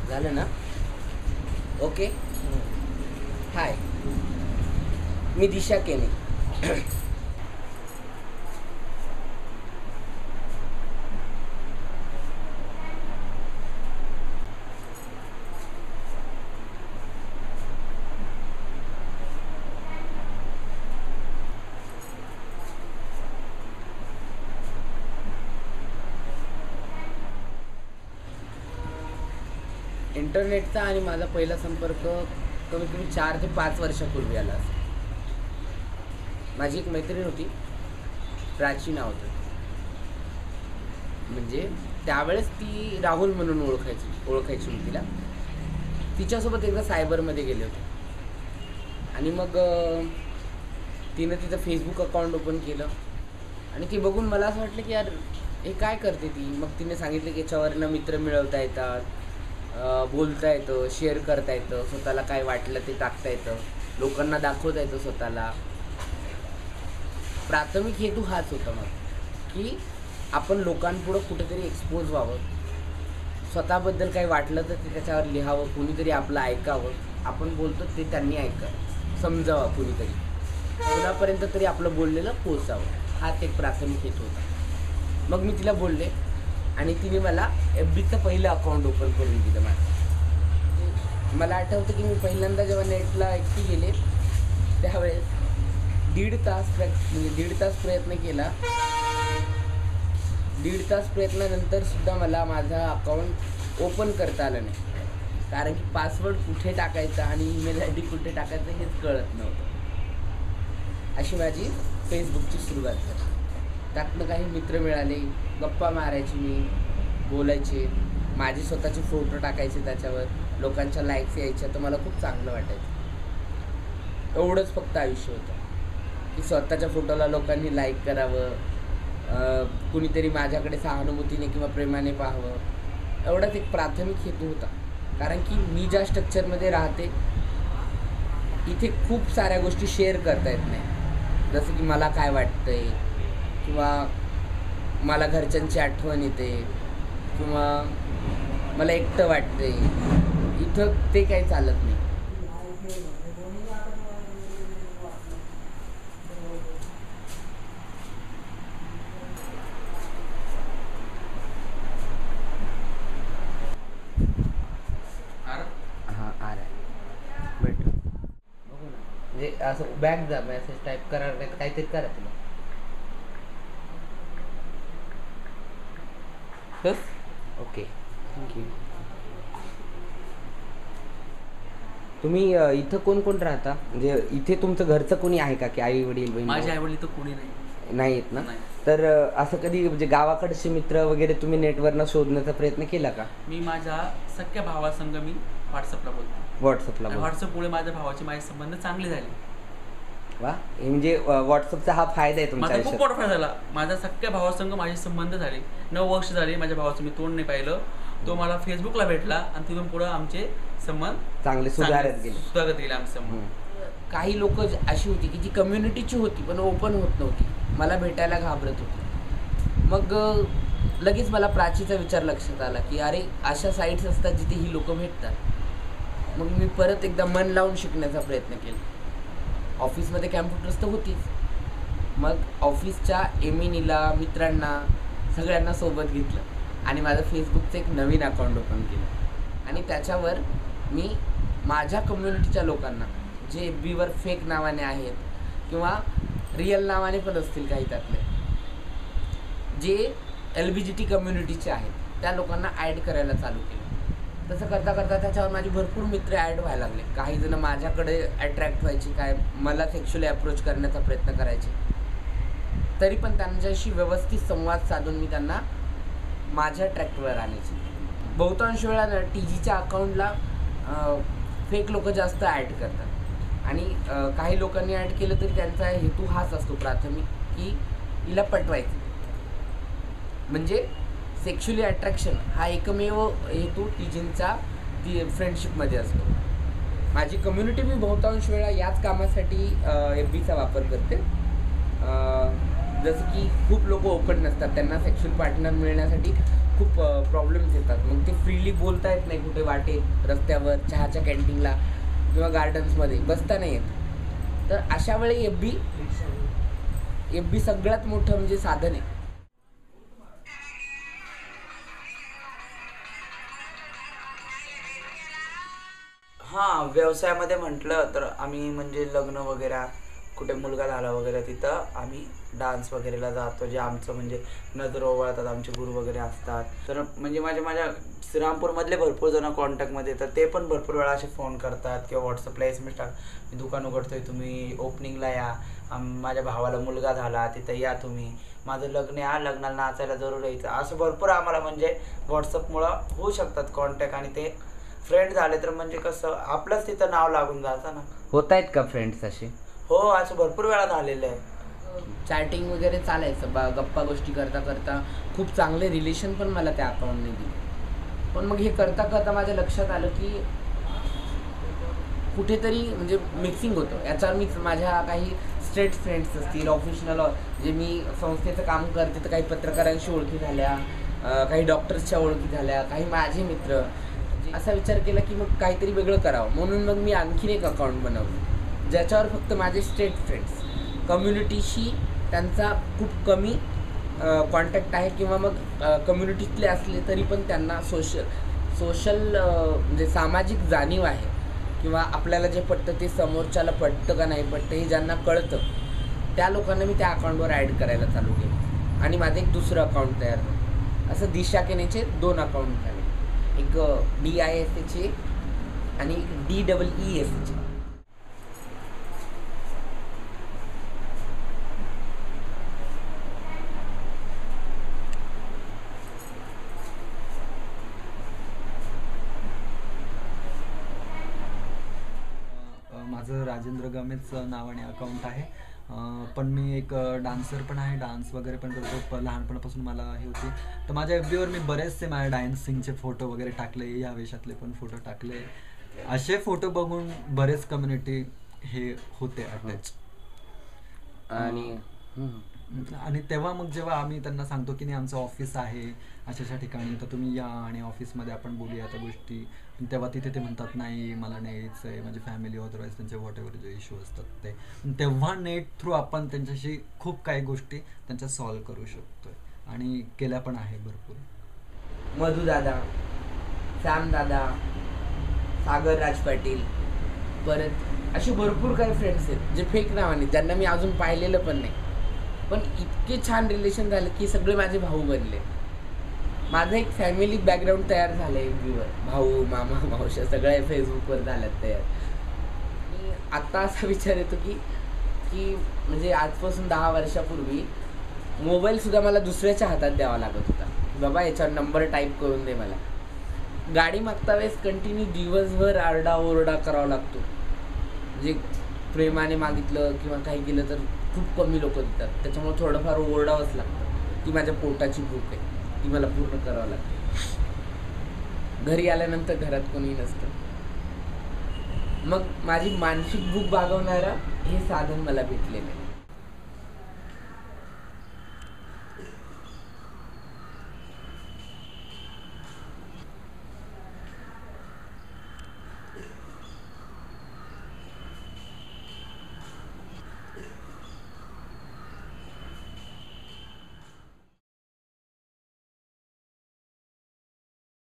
झालं ना? ओके. हाय, मी दिशा केने. इंटरनेटचा आणि माझा पहिला संपर्क कमीत कमी 4 ते 5 वर्षापूर्वी आला असेल. माझी एक मैत्रीण होती, प्राची नाव होतं. म्हणजे त्यावेळेस ती राहुल म्हणून ओळखायची मी तिला. तिच्यासोबत एकदा सायबरमध्ये गेले होते आणि मग तिनं तिचं फेसबुक अकाउंट ओपन केलं आणि ती बघून मला असं वाटलं की यार हे काय करते ती. मग तिने सांगितलं की याच्यावरनं मित्र मिळवता येतात, बोलता येतं, शेअर करता येतं, स्वतःला काय वाटलं ते टाकता येतं, लोकांना दाखवता येतं स्वतःला. प्राथमिक हेतू हाच होता मग, की आपण लोकांपुढं कुठेतरी एक्सपोज व्हावं, स्वतःबद्दल काही वाटलं तर ते त्याच्यावर लिहावं, कुणीतरी आपलं ऐकावं, आपण बोलतो ते त्यांनी ऐकावं, समजावं, कुणीतरी कुणापर्यंत तरी आपलं बोललेलं पोचावं. हाच एक प्राथमिक हेतू होता. मग मी तिला बोलले आणि तिने मला FBचं पहिलं अकाउंट ओपन करून दिलं माझं. मला आठवतं की मी पहिल्यांदा जेव्हा नेटला एकटी गेले त्यावेळेस दीड तास प्रयत्न केला. 1.5 तास प्रयत्नानंतर सुद्धा मला माझा अकाउंट ओपन करता आलं नाही, कारण की पासवर्ड कुठे टाकायचा आणि ईमेल ID कुठे टाकायचं हेच कळत नव्हतं. अशी माझी फेसबुकची सुरुवात झाली. त्यातनं काही मित्र मिळाले, गप्पा मारायची, मी बोलायचे, माझे स्वतःचे फोटो टाकायचे त्याच्यावर, लोकांच्या लाईक्स यायच्या, तर मला खूप चांगलं वाटायचं. एवढंच फक्त आयुष्य होतं की स्वतःच्या फोटोला लोकांनी लाईक करावं, कुणीतरी माझ्याकडे सहानुभूतीने किंवा प्रेमाने पाहावं, एवढाच एक प्राथमिक हेतू होता. कारण की मी ज्या स्ट्रक्चरमध्ये राहते इथे खूप साऱ्या गोष्टी शेअर करता येत नाही, जसं की मला काय वाटतंय किंवा मला घरच्यांची आठवण येते किंवा मला एकटं वाटतंय, इथं ते काही चालत नाही. हां आ रहा है, भेट बघू ना. म्हणजे असं बॅक जा, मेसेज टाईप करा, नाही तर काहीतरी करा तुला. बस ओके, थँक्यू. तुम्ही इथं कोण कोण राहता? म्हणजे इथे तुमचं घरचं कोणी आहे का, की आई वडील बहीण? माझे आई वडील तर कोणी नाही. नाही आहेत ना? नाही. तर असं कधी म्हणजे गावाकडचे मित्र वगैरे तुम्ही नेटवरनं शोधण्याचा प्रयत्न केला का? मी माझ्या सख्या भावासंग मी व्हॉट्सअपला बोलतो. व्हॉट्सअपला? व्हॉट्सअपमुळे माझ्या भावाचे माझे संबंध चांगले झाले. वा, हे म्हणजे व्हॉट्सअपचा हा फायदा आहे तुमच्या माझा खूप आयुष्यात. मोठा फायदा झाला. माझ्या सख्या भावासंग माझे संबंध झाले. 9 वर्ष झाले माझ्या भावाचं मी तोंड नाही पाहिलं. तो मला फेसबुकला भेटला आणि तिथून पुढे आमचे संबंध चांगले सुधारत गेले आमचे संबंध. काही लोक अशी होती की जी कम्युनिटीची होती पण ओपन होत नव्हती, मला भेटायला घाबरत होती. मग लगेच मला प्राचीचा विचार लक्षात आला की अरे अशा साईट्स असतात जिथे ही लोक भेटतात. मग मी परत एकदा मन लावून शिकण्याचा प्रयत्न केला. ऑफिसमध्ये कॅम्प्युटर्स तर होतीच, मग ऑफिसच्या एमिनीला, मित्रांना, सगळ्यांना सोबत घेतलं आणि माझं फेसबुकचं एक नवीन अकाउंट ओपन केलं आणि त्याच्यावर मी माझ्या कम्युनिटीच्या लोकांना, जे FBवर फेक नावाने आहेत किंवा रिअल नावाने पण असतील काही त्यातले, जे LBGT कम्युनिटीचे आहेत, त्या लोकांना ॲड करायला चालू केलं. तसं करता करता त्याच्यावर माझे भरपूर मित्र ॲड व्हायला लागले. काही जण माझ्याकडे अट्रॅक्ट व्हायचे, काय मला सेक्शुअली अप्रोच करण्याचा प्रयत्न करायचे. तरी पण त्यांच्याशी व्यवस्थित संवाद साधून मी त्यांना माझ्या ट्रॅकवर आणायचे. बहुतांश वेळा TGच्या अकाउंटला फेक लोक जास्त ॲड करतात आणि काही लोकांनी ॲड केलं तरी त्यांचा हेतू हाच असतो प्राथमिक, की हिला पटवायचं. म्हणजे सेक्शुअली अट्रॅक्शन हा एकमेव हेतू TGचा फ्रेंडशिपमध्ये असतो. माझी कम्युनिटी मी बहुतांश वेळा याच कामासाठी FBचा वापर करते. जसं की खूप लोक ओपन नसतात, त्यांना सेक्शुअल पार्टनर मिळण्यासाठी खूप प्रॉब्लेम्स येतात. मग ते फ्रीली बोलता येत नाही कुठे वाटेत, रस्त्यावर, चहाच्या कॅन्टीनला किंवा गार्डन्समध्ये बसता नाही येत. तर अशा वेळी एफ बी सगळ्यात मोठं म्हणजे साधन आहे. हां, व्यवसायामध्ये म्हटलं तर आम्ही म्हणजे लग्न वगैरे, कुठे मुलगा झाला वगैरे तिथं आम्ही डान्स वगैरेला जातो. जे आमचं म्हणजे नजर ओवाळतात, आमचे गुरु वगैरे असतात. तर म्हणजे माझ्या श्रीरामपूरमधले भरपूर जण कॉन्टॅक्टमध्ये येतात. ते पण भरपूर वेळा असे फोन करतात किंवा व्हॉट्सअपला SMS टाक, मी दुकान उघडतोय, तुम्ही ओपनिंगला या, माझ्या भावाला मुलगा झाला तिथं या, तुम्ही माझं लग्न आहे, लग्नाला नाचायला जरूर यायचं. असं भरपूर आम्हाला म्हणजे व्हॉट्सअपमुळं होऊ शकतात कॉन्टॅक्ट. आणि ते फ्रेंड झाले तर म्हणजे कसं आपलंच तिथं नाव लागून जातं ना. होत आहेत का फ्रेंड्स असे? हो, असं भरपूर वेळा झालेलं आहे. चॅटिंग वगैरे चालायचं, गप्पा गोष्टी करता करता खूप चांगले रिलेशन पण मला त्या अकाउंटने दिले. पण मग हे करता करता माझ्या लक्षात आलं की कुठेतरी म्हणजे मिक्सिंग होतं. याच्यावर मी माझ्या काही स्ट्रेट फ्रेंड्स असतील, ऑफिशियल जे मी संस्थेचं काम करते तर काही पत्रकारांशी ओळखी झाल्या, काही डॉक्टर्सच्या ओळखी झाल्या, काही माझे मित्र. असा विचार केला की मग काहीतरी वेगळं करावं. म्हणून मग मी आणखीन एक अकाउंट बनवलं ज्याच्यावर फक्त माझे स्ट्रेट फ्रेंड्स, कम्युनिटीशी त्यांचा खूप कमी कॉन्टॅक्ट आहे किंवा मग कम्युनिटीतले असले तरी पण त्यांना सोशल म्हणजे सामाजिक जाणीव आहे किंवा आपल्याला जे पटतं ते समोरच्याला पटतं का नाही पटतं हे ज्यांना कळतं त्या लोकांना मी त्या अकाउंटवर ॲड करायला चालू केलं. आणि माझं एक दुसरं अकाउंट तयार झालं. असं दिशा केनेचे 2 अकाउंट झाले, एक DISAचे आणि DEESAचे. माझं राजेंद्र गमेच नाव आणि अकाउंट आहे. पण मी एक डान्सर पण आहे, डान्स वगैरे पण करतो. लहानपणापासून मला हे होती. तर माझ्या FB वर मी बरेचसे माझ्या डान्सिंगचे फोटो वगैरे टाकले, या वेशातले पण फोटो टाकले. असे फोटो बघून बरेच कम्युनिटी हे होते अटॅच. आणि तेव्हा मग जेव्हा आम्ही त्यांना सांगतो की नाही आमचं ऑफिस आहे अशा ठिकाणी, तर तुम्ही या आणि ऑफिसमध्ये आपण बोलूया त्या गोष्टी, तेव्हा तिथे ते म्हणतात नाही मला नाही यायचं आहे, म्हणजे फॅमिली अदरवाईज त्यांचे व्हॉट एव्हर जे इश्यू असतात ते. तेव्हा नेट थ्रू आपण त्यांच्याशी खूप काही गोष्टी त्यांच्या सॉल्व करू शकतोय आणि केल्या पण आहे भरपूर. मधू दादा, सॅम दादा, सागर राज पाटील, परत असे भरपूर काही फ्रेंड्स आहेत जे फेक नावाने, ज्यांना मी अजून पाहिलेलं पण नाही, पण इतके छान रिलेशन झाले की सगळे माझे भाऊ बनले. माझं एक फॅमिली बॅकग्राऊंड तयार झालं आहे FB वर. भाऊ, मामा, मावश्या सगळ्या फेसबुकवर झाल्यात तयार. आणि आत्ता असा विचार येतो की म्हणजे आजपासून 10 वर्षापूर्वी मोबाईलसुद्धा मला दुसऱ्याच्या हातात द्यावा लागत होता की बाबा याच्यावर नंबर टाईप करून दे मला. गाडी मागता वेळेस कंटिन्यू दिवसभर आरडाओरडा करावा लागतो. म्हणजे प्रेमाने मागितलं किंवा काही केलं तर खूप कमी लोक देतात. त्याच्यामुळे थोडंफार ओरडावंच लागतं. ती माझ्या पोटाची भूक आहे, ती मला पूर्ण करावं लागते. घरी आल्यानंतर घरात कोणी नसतं. मग माझी मानसिक भूक भागवणारं हे साधन मला भेटलेलं आहे.